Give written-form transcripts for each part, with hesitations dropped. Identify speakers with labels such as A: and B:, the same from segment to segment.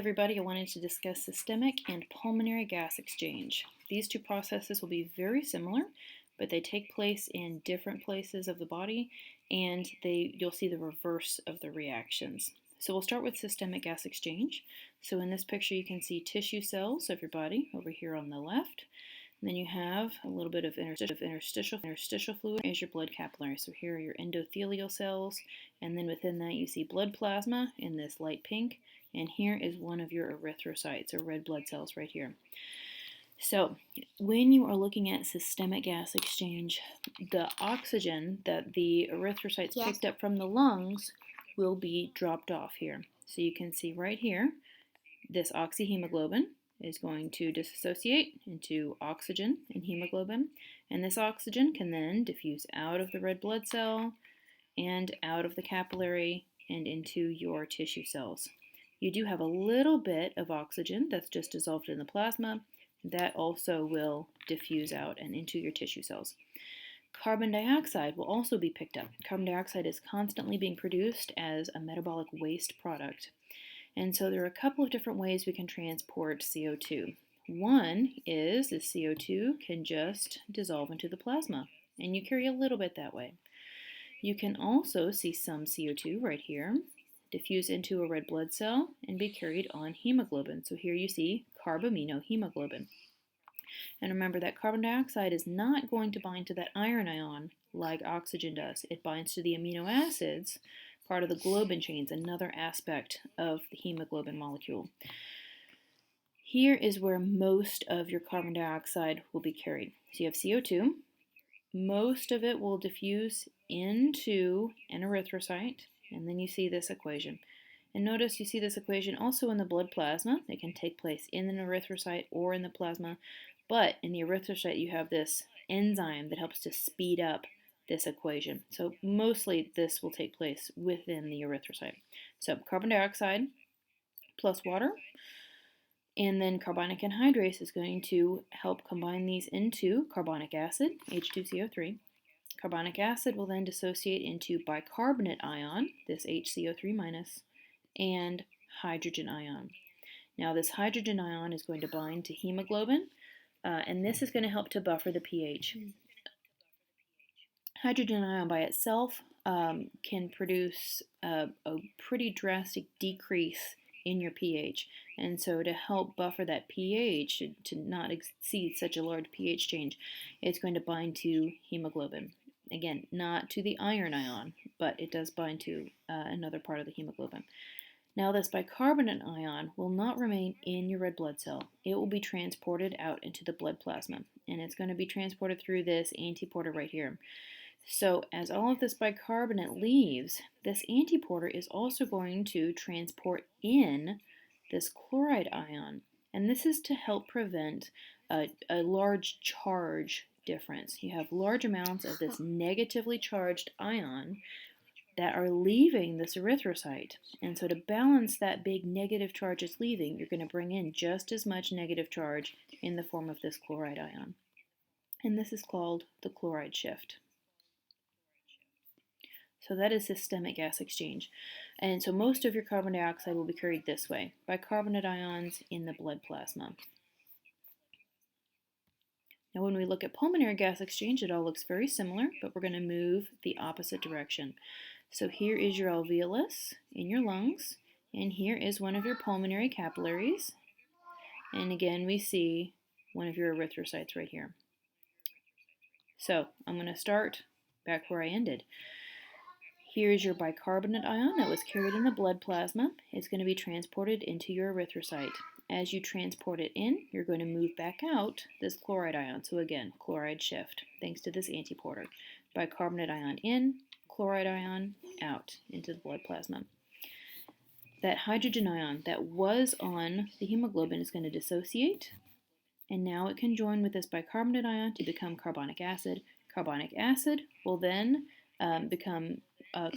A: Everybody, I wanted to discuss systemic and pulmonary gas exchange. These two processes will be very similar, but they take place in different places of the body, and you'll see the reverse of the reactions. So we'll start with systemic gas exchange. So in this picture you can see tissue cells of your body over here on the left. And then you have a little bit of interstitial fluid as your blood capillary. So here are your endothelial cells, and then within that you see blood plasma in this light pink, and here is one of your erythrocytes, or red blood cells right here. So when you are looking at systemic gas exchange, the oxygen that the erythrocytes picked up from the lungs will be dropped off here. So you can see right here, this oxyhemoglobin is going to dissociate into oxygen and hemoglobin, and this oxygen can then diffuse out of the red blood cell and out of the capillary and into your tissue cells. You do have a little bit of oxygen that's just dissolved in the plasma. That also will diffuse out and into your tissue cells. Carbon dioxide will also be picked up. Carbon dioxide is constantly being produced as a metabolic waste product. And so there are a couple of different ways we can transport CO2. One is the CO2 can just dissolve into the plasma, and you carry a little bit that way. You can also see some CO2 right here diffuse into a red blood cell and be carried on hemoglobin. So here you see carbaminohemoglobin. And remember that carbon dioxide is not going to bind to that iron ion like oxygen does. It binds to the amino acids, part of the globin chains, another aspect of the hemoglobin molecule. Here is where most of your carbon dioxide will be carried. So you have CO2. Most of it will diffuse into an erythrocyte, and then you see this equation. And notice you see this equation also in the blood plasma. It can take place in an erythrocyte or in the plasma, but in the erythrocyte you have this enzyme that helps to speed up this equation. So mostly this will take place within the erythrocyte. So carbon dioxide plus water, and then carbonic anhydrase is going to help combine these into carbonic acid, H2CO3. Carbonic acid will then dissociate into bicarbonate ion, this HCO3-, and hydrogen ion. Now this hydrogen ion is going to bind to hemoglobin, and this is going to help to buffer the pH. Hydrogen ion by itself can produce a pretty drastic decrease in your pH, and so to help buffer that pH, to not exceed such a large pH change, it's going to bind to hemoglobin. Again, not to the iron ion, but it does bind to another part of the hemoglobin. Now this bicarbonate ion will not remain in your red blood cell. It will be transported out into the blood plasma, and it's going to be transported through this antiporter right here. So as all of this bicarbonate leaves, this antiporter is also going to transport in this chloride ion, and this is to help prevent a large charge difference. You have large amounts of this negatively charged ion that are leaving this erythrocyte, and so to balance that big negative charge is leaving, you're going to bring in just as much negative charge in the form of this chloride ion, and this is called the chloride shift. So that is systemic gas exchange. And so most of your carbon dioxide will be carried this way, bicarbonate ions in the blood plasma. Now when we look at pulmonary gas exchange, it all looks very similar, but we're going to move the opposite direction. So here is your alveolus in your lungs, and here is one of your pulmonary capillaries. And again, we see one of your erythrocytes right here. So I'm going to start back where I ended. Here's your bicarbonate ion that was carried in the blood plasma. It's going to be transported into your erythrocyte. As you transport it in, you're going to move back out this chloride ion. So again, chloride shift, thanks to this antiporter. Bicarbonate ion in, chloride ion out into the blood plasma. That hydrogen ion that was on the hemoglobin is going to dissociate, and now it can join with this bicarbonate ion to become carbonic acid. Carbonic acid will then become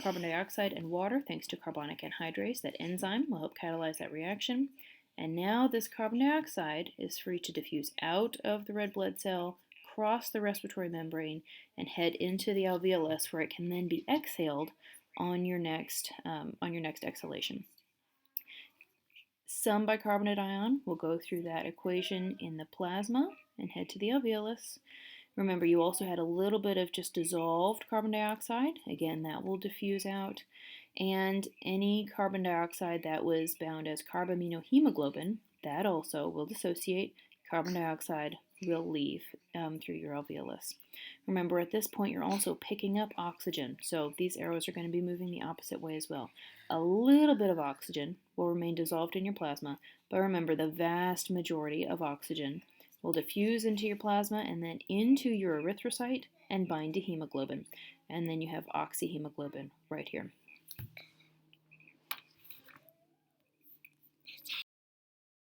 A: carbon dioxide and water thanks to carbonic anhydrase. That enzyme will help catalyze that reaction. And now this carbon dioxide is free to diffuse out of the red blood cell, cross the respiratory membrane, and head into the alveolus, where it can then be exhaled on your next exhalation. Some bicarbonate ion will go through that equation in the plasma and head to the alveolus. Remember, you also had a little bit of just dissolved carbon dioxide. Again, that will diffuse out. And any carbon dioxide that was bound as carbaminohemoglobin, that also will dissociate. Carbon dioxide will leave through your alveolus. Remember, at this point, you're also picking up oxygen. So these arrows are going to be moving the opposite way as well. A little bit of oxygen will remain dissolved in your plasma, but remember, the vast majority of oxygen will diffuse into your plasma and then into your erythrocyte and bind to hemoglobin. And then you have oxyhemoglobin right here.